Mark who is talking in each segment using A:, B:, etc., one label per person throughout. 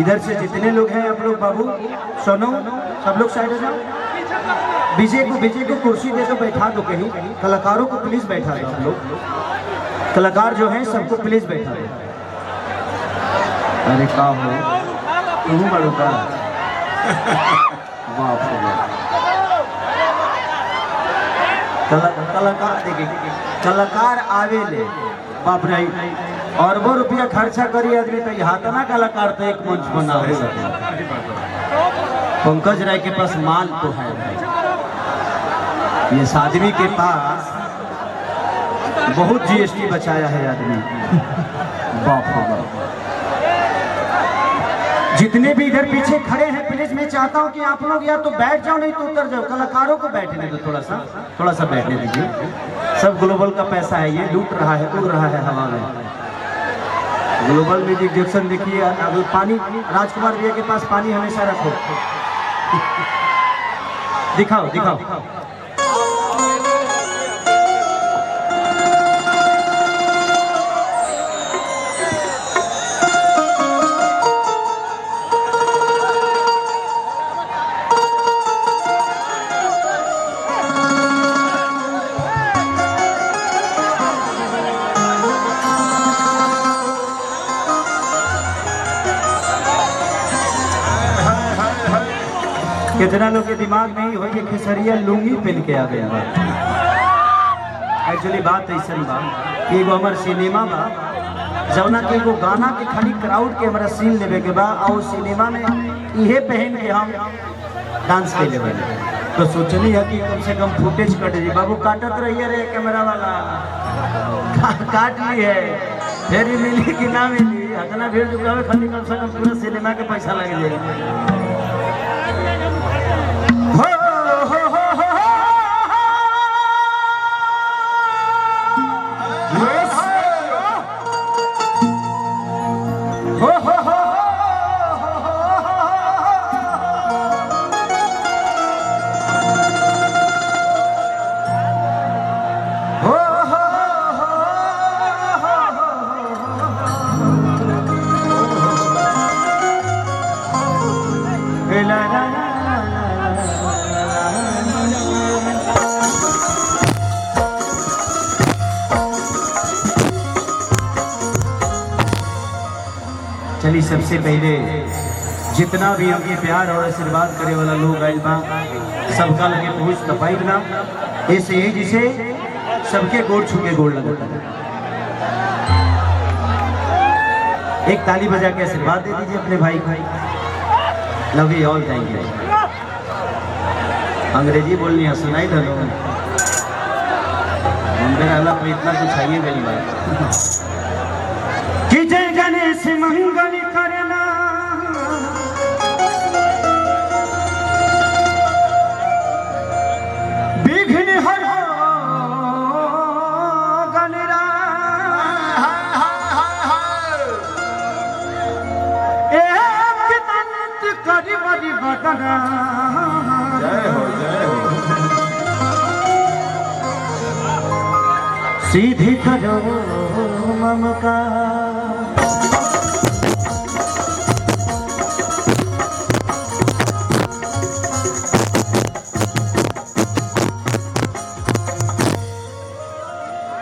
A: इधर से जितने लोग हैं आप लोग बाबू सोनो सब लोग साइड हो जाओ। विजय को कुर्सी दे दो, बैठा दो कहीं। कलाकारों को प्लीज बैठा दो, आप लोग कलाकार जो हैं सबको प्लीज बैठा दो। अरे का हो तुम बड़ो का कलाकार देखिए, कलाकार आवे ले बाप रे अरबों रुपया खर्चा करी आदमी तो यहाँ तो ना कलाकार तो एक मंच बना हो सके। पंकज राय के पास माल तो है, ये आदमी के पास बहुत जीएसटी बचाया है आदमी। बाप रे बाप। जितने भी इधर पीछे खड़े हैं प्लीज मैं चाहता हूं कि आप लोग या तो बैठ जाओ नहीं तो उतर जाओ। कलाकारों को बैठने दो, थोड़ा सा बैठने दीजिए। सब ग्लोबल का पैसा है, ये लूट रहा है, उड़ रहा है हवा में। ग्लोबल म्यूजिक जंक्शन देखिए, अगर पानी राजकुमार भैया के पास पानी हमेशा रखो। दिखाओ दिखाओ। कितना लोग के दिमाग में ही हो ये खेसरिया लुंगी पहन के आ गया। एक्चुअली बात ऐसा बा कि एगो हमार सिनेमा बा जौना के एगो गाना के खाली क्राउड के हमारा सीन लेवे के बा और सिनेमा में इहे पहन के हम डांस के लेवे। तो सोचनी है कि कम से कम फुटेज कट जी। बाबू काटत रहिए रे कैमरा वाला, काट ली है फिर मिली कि ना मिली। इतना भीड़ जुटावे खाली कम से कम पूरा सिनेमा के पैसा लग जाएगा। चलिए सबसे पहले जितना भी हमके प्यार और आशीर्वाद करे वाला लोग आइल बा सबका लगे पहुँच तपाई ना ऐसे ही जिसे सबके गोड़ छू के गोड़ लगता है। एक ताली बजा के आशीर्वाद दे दीजिए अपने भाई को। Love you all, thank you. अंग्रेजी बोलनी है सुनाई दो मेरा कोई इतना कुछ आइए गई बात कि जय गणेश मंगल करना विघ्न हरो गणराज एक दंत करि बरि बदना। जय हो जय हो। सीधी करो ममता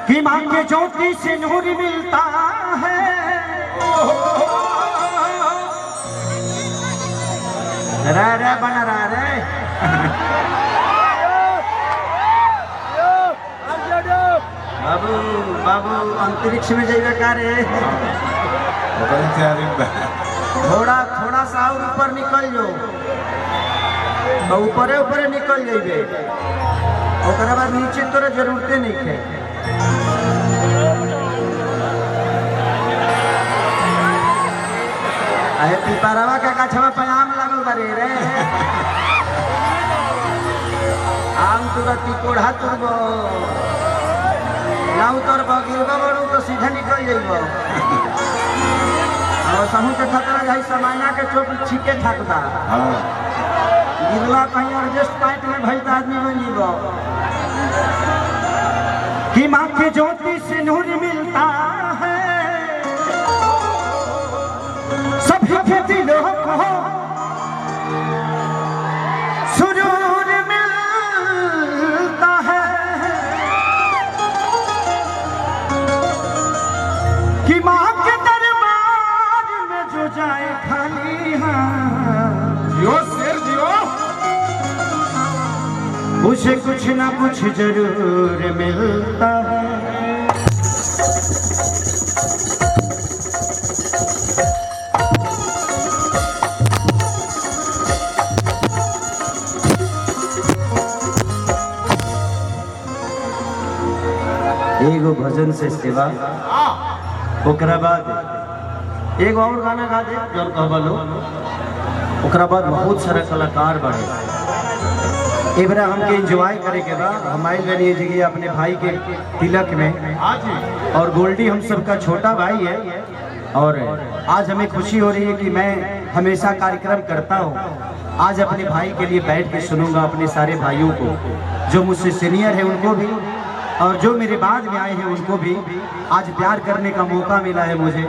A: कि मां के ज्योति से नूर मिलता है। रे बना रहा रे बाबू बाबू अंतरिक्ष में जाइए का रे। थोड़ा सा और ऊपर निकल जाओ तो ऊपरे ऊपरे निकल जाइए और बाद नीचे तोरा जरूरते नहीं है। अरे पिपरवा का गाछवा पे आम लागल बारे रे। आम तुरंत कोढ़ा तुरबो ना उतर गिरबा बड़ू तो सीधे निकल जाइबो। और समूह के खतरा जाई समाना के चोट छीके ठाकता। गिरला कहीं एडजस्ट पॉइंट में भइल आदमी बन जीवो। कि मां के ज्योति से नूर मिलता है सभी के दिलों कि माँ के दरबार में जो जाए खाली हाथ,
B: जियो शेर जियो,
A: उसे कुछ ना कुछ जरूर मिलता है। एगो भजन से सेवा, ओकरा बाद एगो और गाना गा दे जो कहबा लो, ओकरा बाद बहुत सारा कलाकार बढ़े। एबरा हमके एंजॉय करे के बाद हम आइल बनी जगह अपने भाई के तिलक में, और गोल्डी हम सबका छोटा भाई है, और आज हमें खुशी हो रही है कि मैं हमेशा कार्यक्रम करता हूँ। आज अपने भाई के लिए बैठ के सुनूंगा, अपने सारे भाइयों को जो मुझसे सीनियर है उनको भी, और जो मेरे बाद में आए हैं उनको भी आज प्यार करने का मौका मिला है मुझे।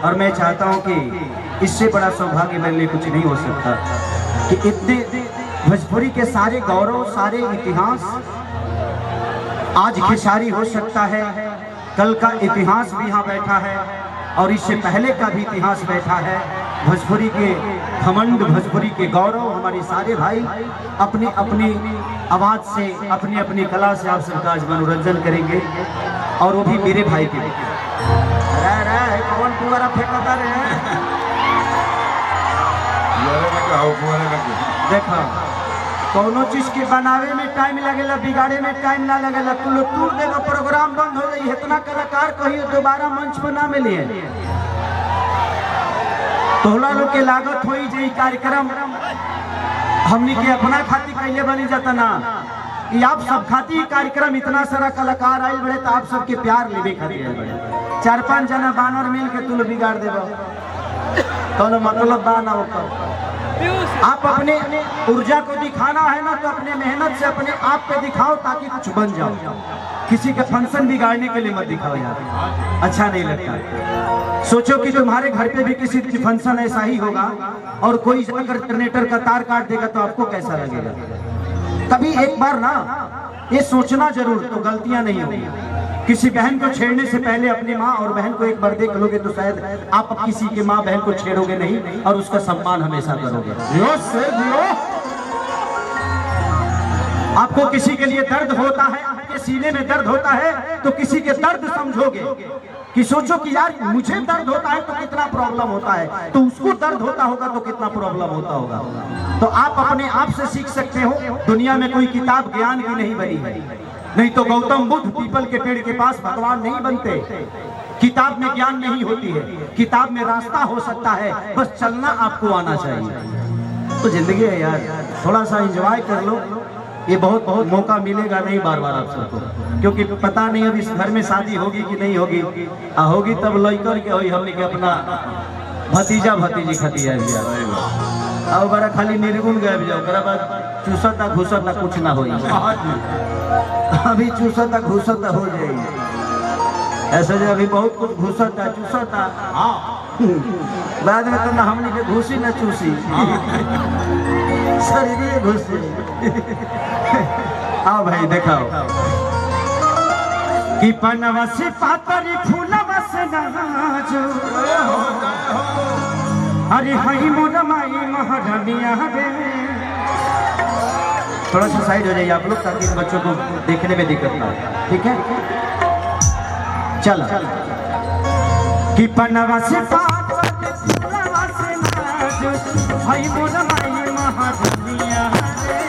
A: और मैं चाहता हूं कि इससे बड़ा सौभाग्य मेरे लिए कुछ नहीं हो सकता कि इतने भोजपुरी के सारे गौरव, सारे इतिहास आज खेसारी हो सकता है। कल का इतिहास भी यहाँ बैठा है और इससे पहले का भी इतिहास बैठा है। भोजपुरी के घमंड, भोजपुरी के गौरव, हमारे सारे भाई अपनी अपनी आवाज से, अपनी अपनी कला से आप सबका आज मनोरंजन करेंगे, और वो भी मेरे भाई के। कौन कुआरा फेंकता रहे देखा, कोनो चीज के बनावे में टाइम लगेला, बिगाड़े में टाइम ना लगेला। तू लोग टूट देगा, प्रोग्राम बंद हो जाए, इतना कलाकार कहियो दोबारा मंच पर ना मिले। तोहला लोग के लागत होई जे कार्यक्रम हमनी के अपना खातिर कैले बनी जाता ना, कि आप सब खातिर कार्यक्रम इतना सारा कलाकार आए बड़े, तो आप सबके प्यार लेवे खातिर बड़े। 4-5 जना बानर मिल के तुम बिगाड़ देबो, कोनो मतलब बा ना होकर। आप अपने ऊर्जा को दिखाना है ना, तो अपने मेहनत से अपने आप पे दिखाओ ताकि कुछ बन जाओ। किसी का फंक्शन बिगाड़ने के लिए मत दिखाओ यार, अच्छा नहीं लगता। सोचो कि तुम्हारे घर पे भी किसी की फंक्शन ऐसा ही होगा और कोई अगर जनरेटर का तार काट देगा तो आपको कैसा लगेगा। कभी एक बार ना ये सोचना जरूर, तो गलतियां नहीं होगी। किसी बहन को छेड़ने से पहले अपनी माँ और बहन को एक बार देख लोगे तो शायद आप किसी की माँ बहन को छेड़ोगे नहीं और उसका सम्मान हमेशा करोगे। आपको किसी के लिए दर्द होता है, आपके सीने में दर्द होता है, तो किसी के दर्द समझोगे कि सोचो कि यार मुझे दर्द होता है तो कितना प्रॉब्लम होता है, तो उसको दर्द होता होगा तो कितना प्रॉब्लम होता होगा। तो आप अपने आप से सीख सकते हो। दुनिया में कोई किताब ज्ञान की नहीं बनी है, नहीं तो गौतम बुद्ध पीपल के पेड़ के पास भगवान नहीं बनते। किताब में ज्ञान नहीं होती है, किताब में रास्ता हो सकता है, बस चलना आपको आना चाहिए। तो जिंदगी है यार, थोड़ा सा एंजॉय कर लो। ये बहुत बहुत मौका मिलेगा नहीं बार बार आप सबको, क्योंकि पता नहीं अभी इस घर में शादी होगी कि नहीं होगी। होगी तब लड़कर के होई, हमने के अपना भतीजा भतीजी खतिया अब बड़ा खाली निर्गुण गए जाओ, ओकरा बाद चूसता घुसता कुछ ना होई। अभी चूसता घुसता हो जाएगी, ऐसे जो अभी बहुत कुछ घुसता चूसता, बाद में तो ना हमने के घुसी ना चूसी, शरीर घुसी। आओ भाई दिखाओ कि पनवा से पातरी फूलवा से नाजो, अरे हई मोर माई महारानिया रे। थोड़ा सा साइड हो जाइए आप लोग, ताकि बच्चों को देखने में दिक्कत ना हो, ठीक है। चलो कि पनवा से पातरी फूलवा से नाजो, हई मोर माई महारानिया रे।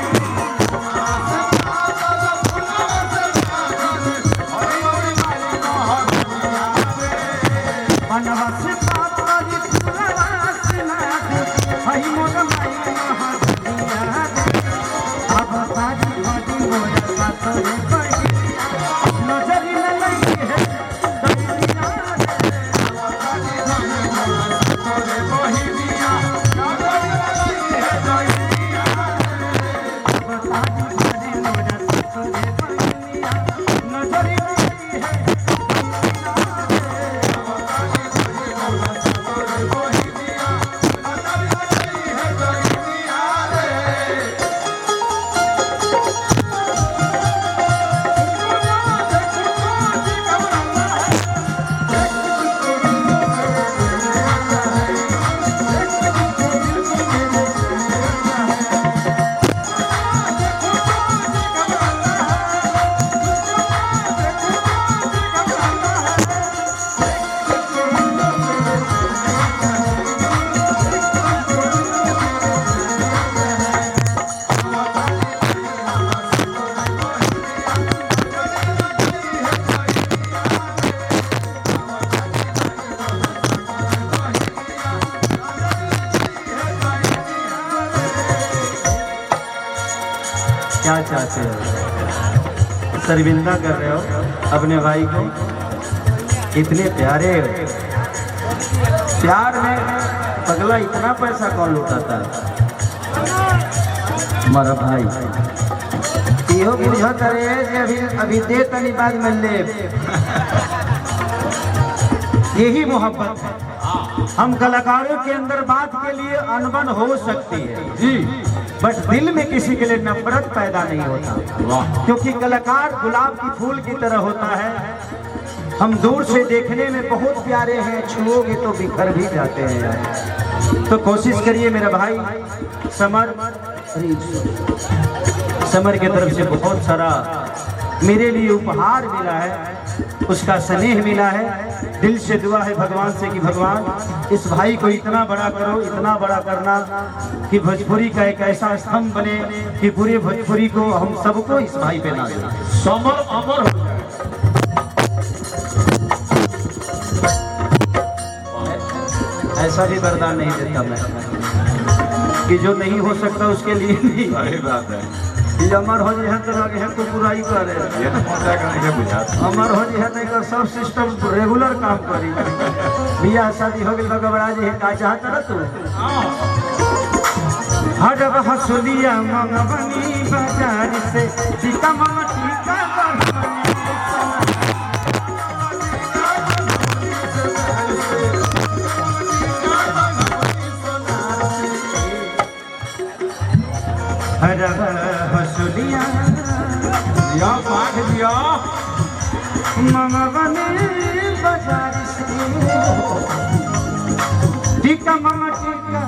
A: क्या चाहते हो? शर्मिंदा कर रहे हो अपने भाई को? इतने प्यारे हो। प्यार में पगला इतना पैसा कौन लुटाता है? हमारा भाई इहो बुझत रहे कि अभी दे तनी बाद में ले। यही मोहब्बत है। हम कलाकारों के अंदर बात के लिए अनबन हो सकती है जी, बट दिल में किसी के लिए नफरत पैदा नहीं होता, क्योंकि कलाकार गुलाब की फूल की तरह होता है। हम दूर से देखने में बहुत प्यारे हैं, छुओगे तो बिखर भी जाते हैं यार। तो कोशिश करिए मेरा भाई समर की तरफ से बहुत सारा मेरे लिए उपहार मिला है, उसका स्नेह मिला है। दिल से दुआ है भगवान से कि भगवान इस भाई को इतना बड़ा करो, इतना बड़ा करना कि भोजपुरी का एक ऐसा स्तंभ बने कि पूरे भोजपुरी को हम सबको इस भाई पे ना दें।
B: समर अमर हो जाए।
A: ऐसा भी वरदान नहीं देता मैं कि जो नहीं हो सकता उसके लिए नहीं।
B: सही बात है।
A: ये अमर हो जाए तो आगे है तो बुराई करे,
B: ये तो मजा करने के बुझाता।
A: अमर हो जाए तो एक सब सिस्टम रेगुलर काम करी। बियाह शादी हो गई बगबड़ा जी का चाहत रह तू हर हसुलिया मंगवनी बाजार से सीता मामा टीका हर हसुलिया
B: दिया पाठ दिया
A: मंगवनी बाजार से टीका मामा टीका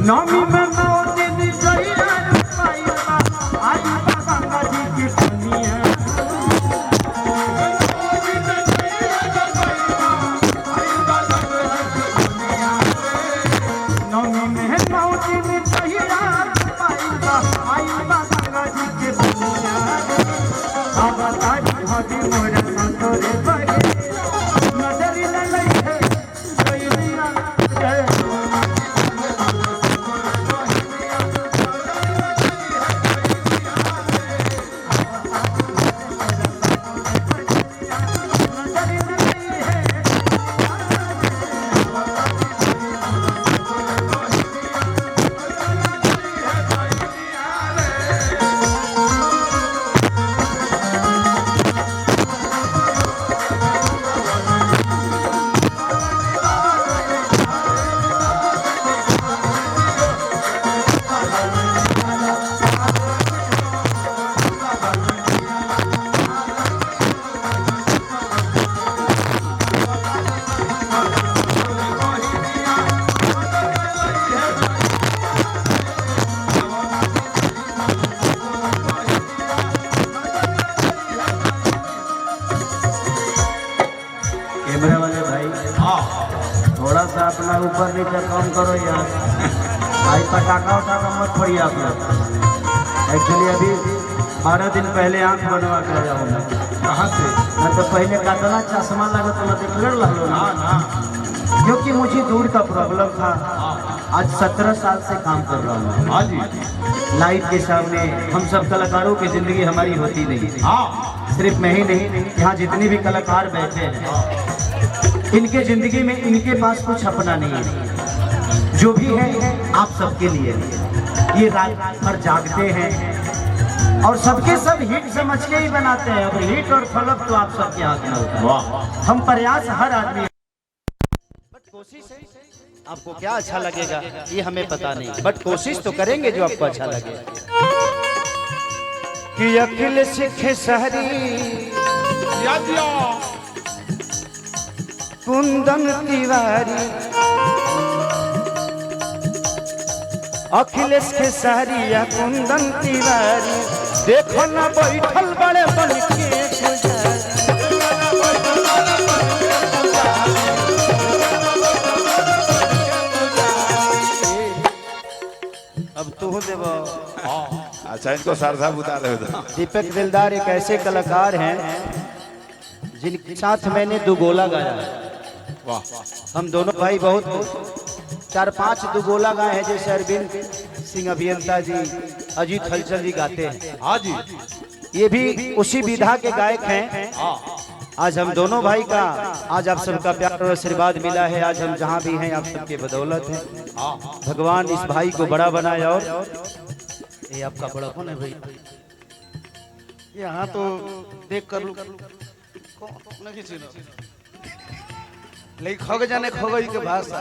A: नौमी में नौ दिन जइया पाइबा आई गंगा जी की कनिया। नौमी में नौ दिन जइया पाइबा आई गंगा जी की कनिया। अब तारी हदी मोर संतोरे बगे नजर न लइहे जइया कैमरे वाले भाई थोड़ा सा अपना ऊपर नीचे कम करो यार। भाई पटाखा उठाखा मत पड़िए आप लोग। एक्चुअली अभी 12 दिन पहले आंख बनवा कर जाऊँ मैं।
B: कहाँ से?
A: मैं तो पहले काटना चश्मा लगा तो मैं क्लियर लगो ना, क्योंकि मुझे दूर का प्रॉब्लम था। आज 17 साल से काम कर रहा हूँ।
B: हाँ जी।
A: लाइट के सामने हम सब कलाकारों की जिंदगी हमारी होती नहीं। सिर्फ मैं ही नहीं, यहाँ जितने भी कलाकार बैठे हैं इनके जिंदगी में इनके पास कुछ अपना नहीं है। जो भी है आप सबके लिए। ये रात भर जागते हैं और सबके सब हिट समझ के ही बनाते हैं। अब हिट और फ्लॉप तो आप सबके हाथ में होता है। हम प्रयास हर आदमी, बट कोशिश है। आपको क्या अच्छा लगेगा ये हमें पता नहीं, बट कोशिश तो करेंगे जो आपको अच्छा लगे। कि अखिल सिख शहरी कुंदन तिवारी, अखिलेश के सहरिया कुंदन तिवारी, देखो ना बैठल बड़े बन के तू देव।
B: अच्छा इनको सरसा बुता दे तो।
A: दीपक दिलदार एक ऐसे कलाकार हैं जिनके साथ मैंने दुगोला गाया।
B: वाह
A: हम दोनों भाई बहुत 4-5 दुगोला गाए हैं, जैसे अरविंद सिंह अभियंता जी, अजीत हलचल जी गाते हैं।
B: हाँ जी
A: ये भी उसी विधा के गायक हैं। आज हम दोनों भाई का आज आप सबका प्यार और आशीर्वाद मिला है। आज हम जहाँ भी हैं आप सबके बदौलत है। भगवान इस भाई को बड़ा बनाए। और ये आपका बड़ा कौन है भाई? यहाँ तो देख कर लू लेकिन खग जाने खगई के भाषा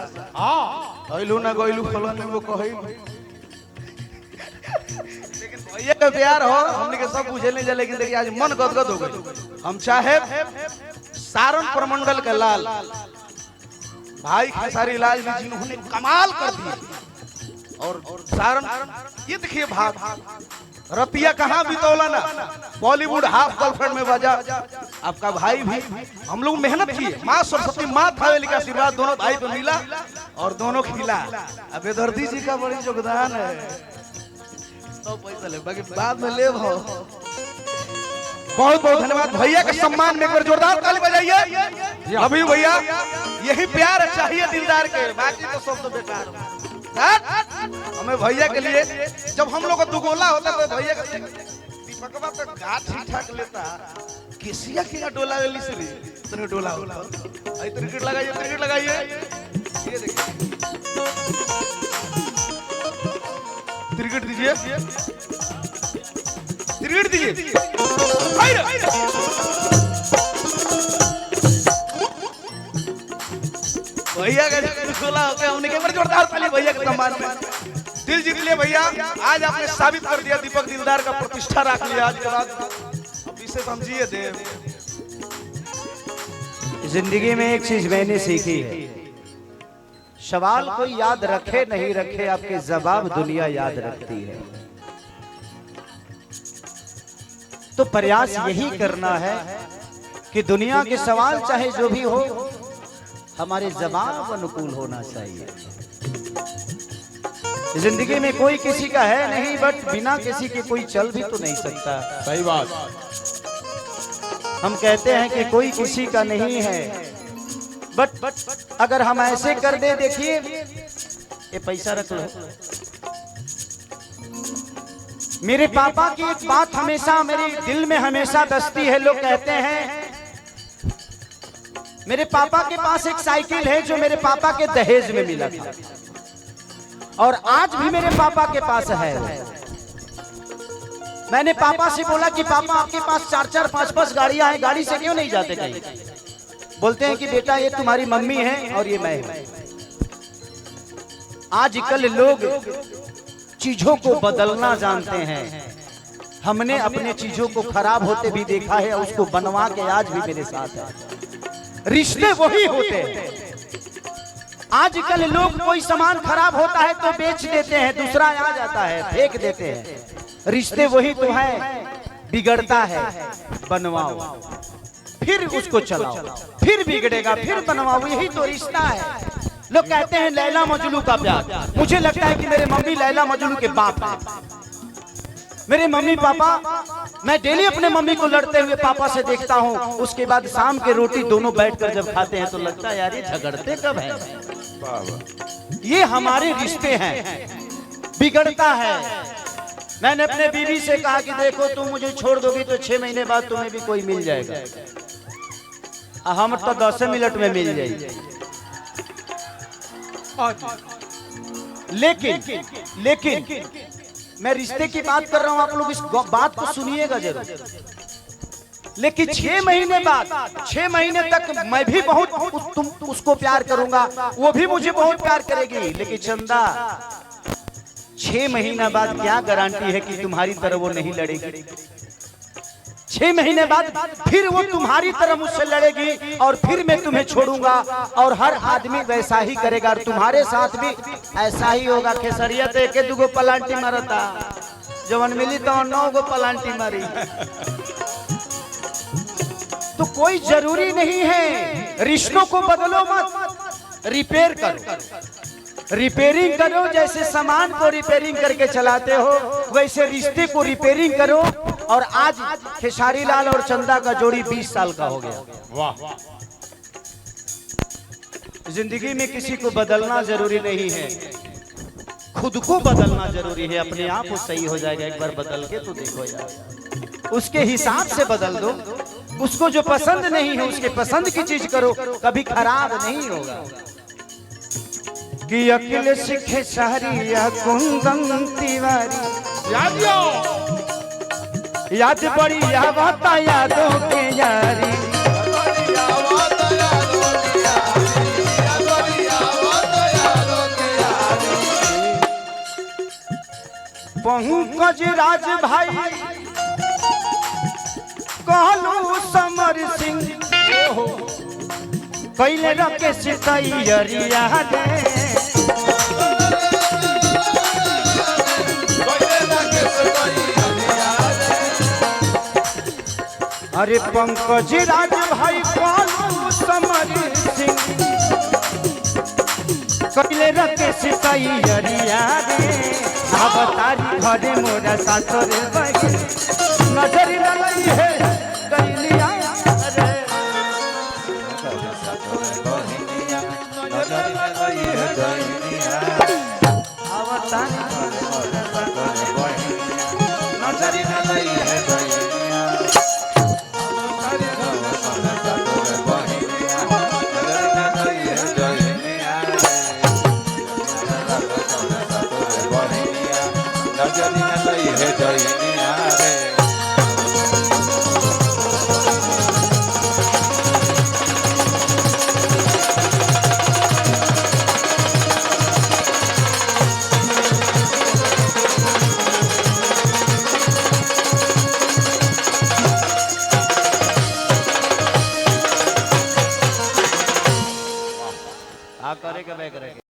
A: गइलू ना गइलू फलन वो कहई। लेकिन भैया का प्यार हो हमने के सब बुझे नहीं जा। लेकिन देखिए आज मन गदगद हो गई। हम चाहे सारण प्रमंडल के लाल भाई खेसारी लाल जी जिन्होंने कमाल कर दिए। और सारण ये देखिए भाग रतिया कहाँ बितौला ना, बॉलीवुड हाफ गर्लफ्रेंड में बजा। आपका भाई भी हम लोग मेहनत किए। माँ सरस्वती माँ थावेली का आशीर्वाद दोनों भाई को मिला और दोनों खिला। अब दर्दी जी का बड़ी योगदान है। तो पैसा ले बाकी बाद में ले भाव। बहुत बहुत धन्यवाद भैया के सम्मान में एक बार जोरदार ताली बजाइए। अभी भैया यही प्यार चाहिए दिलदार के, बाकी तो सब तो बेकार। हमें भैया के लिए जब हम लोग का दुगोला होता तो भैया का दीपकवा तो गा ठीक ठाक लेता। किसिया की डोला ले ली तो डोला होता। आई क्रिकेट लगाइए क्रिकेट लगाइए। ये देखिए क्रिकेट दीजिए क्रिकेट दीजिए। भैया का दुगोला होता है हमने के बार जोरदार ताली भैया के सम्मान में। दिल जीत लिए भैया। आज आपने साबित कर दिया दीपक दिलदार का प्रतिष्ठा रख लिया। आज के बाद अब इसे समझिए देव। जिंदगी में एक चीज मैंने सीखी है, सवाल कोई याद रखे नहीं रखे, आपके जवाब दुनिया याद रखती है। तो प्रयास यही करना है कि दुनिया के सवाल चाहे जो भी हो हमारे जवाब अनुकूल होना चाहिए। जिंदगी में कोई किसी का है नहीं, बट बिना किसी के कोई चल भी तो नहीं सकता।
B: सही बात।
A: हम कहते हैं कि कोई किसी का नहीं है, बट अगर हम ऐसे कर दे, देखिए ये पैसा रख लो। मेरे पापा की एक बात हमेशा मेरे दिल में हमेशा दसती है। लोग कहते हैं मेरे पापा के पास एक साइकिल है जो मेरे पापा के दहेज में मिला था, और आज भी मेरे पापा के पास है। मैंने पापा से बोला कि पापा आपके पास 4-4, 5-5 गाड़ियां हैं, गाड़ी से क्यों नहीं जाते कहीं? बोलते हैं कि बेटा ये तुम्हारी मम्मी है और ये मैं हूं। आजकल लोग चीजों को बदलना जानते हैं। हमने अपने चीजों को खराब होते भी देखा है, उसको बनवा के आज भी मेरे साथ है। रिश्ते वही होते हैं। आजकल लोग कोई सामान खराब होता है तो बेच देते हैं, दूसरा आ जाता है फेंक देते हैं। रिश्ते वही तो है, बिगड़ता है बनवाओ, फिर उसको चलाओ, फिर बिगड़ेगा, फिर बनवाओ, यही तो रिश्ता है। लोग कहते हैं लैला मजनू का प्यार। मुझे लगता है कि मेरे मम्मी लैला मजनू के बाप है। मेरे मम्मी पापा, मैं डेली अपने मम्मी को लड़ते हुए पापा से देखता हूँ। उसके बाद शाम के रोटी दोनों बैठकर जब खाते हैं तो लगता है यार ये झगड़ते कब है। ये हमारे रिश्ते हैं, बिगड़ता है। मैंने अपने बीवी से कहा कि देखो तुम मुझे छोड़ दोगी तो 6 महीने बाद तुम्हें भी कोई मिल जाएगा। हम तो 10 मिनट में मिल जाएगी। लेकिन मैं रिश्ते की बात कर रहा हूं, आप लोग इस बात को सुनिएगा जरूर। लेकिन 6 महीने बाद, 6 महीने तक मैं भी बहुत उसको प्यार करूंगा, वो भी मुझे बहुत प्यार करेगी। लेकिन चंदा 6 महीना बाद क्या गारंटी है कि तुम्हारी तरह वो नहीं लड़ेगी? 6 महीने बाद फिर वो तुम्हारी तरह मुझसे लड़ेगी और फिर मैं तुम्हें छोड़ूंगा। और हर आदमी वैसा ही करेगा और तुम्हारे साथ भी ऐसा ही होगा। खेसरिया तो 1-2 पलांटी मारता, जवन मिली तो 9 पलांटी मारी। तो कोई जरूरी नहीं है, रिश्तों को बदलो मत, रिपेयर करो। रिपेयरिंग करो, जैसे सामान को रिपेयरिंग करके चलाते हो वैसे रिश्ते को रिपेयरिंग करो। और आज खेसारी लाल और चंदा का जोड़ी 20 साल का हो गया।
B: वाह
A: जिंदगी में किसी को बदलना जरूरी नहीं है, खुद को बदलना जरूरी है। अपने आप वो सही हो जाएगा, एक बार बदल के तो देखो यार, उसके हिसाब से बदल दो। उसको जो पसंद नहीं है उसके पसंद की चीज करो, कभी खराब नहीं होगा। कि अकेले सीखे सारिया कुंदन तिवारी याद बड़ी आवता यादों के यारी। पंकज राज भाई कहलू समर सिंह कैले रखे सितैया दे। अरे पंकज राज भाई कहलू समर सिंह कैले रखे सितैया दे। अब तारी घरे मोरा सासुर बगे नजर न लई है गइलिया रे। अब तारी नजर न लई है करे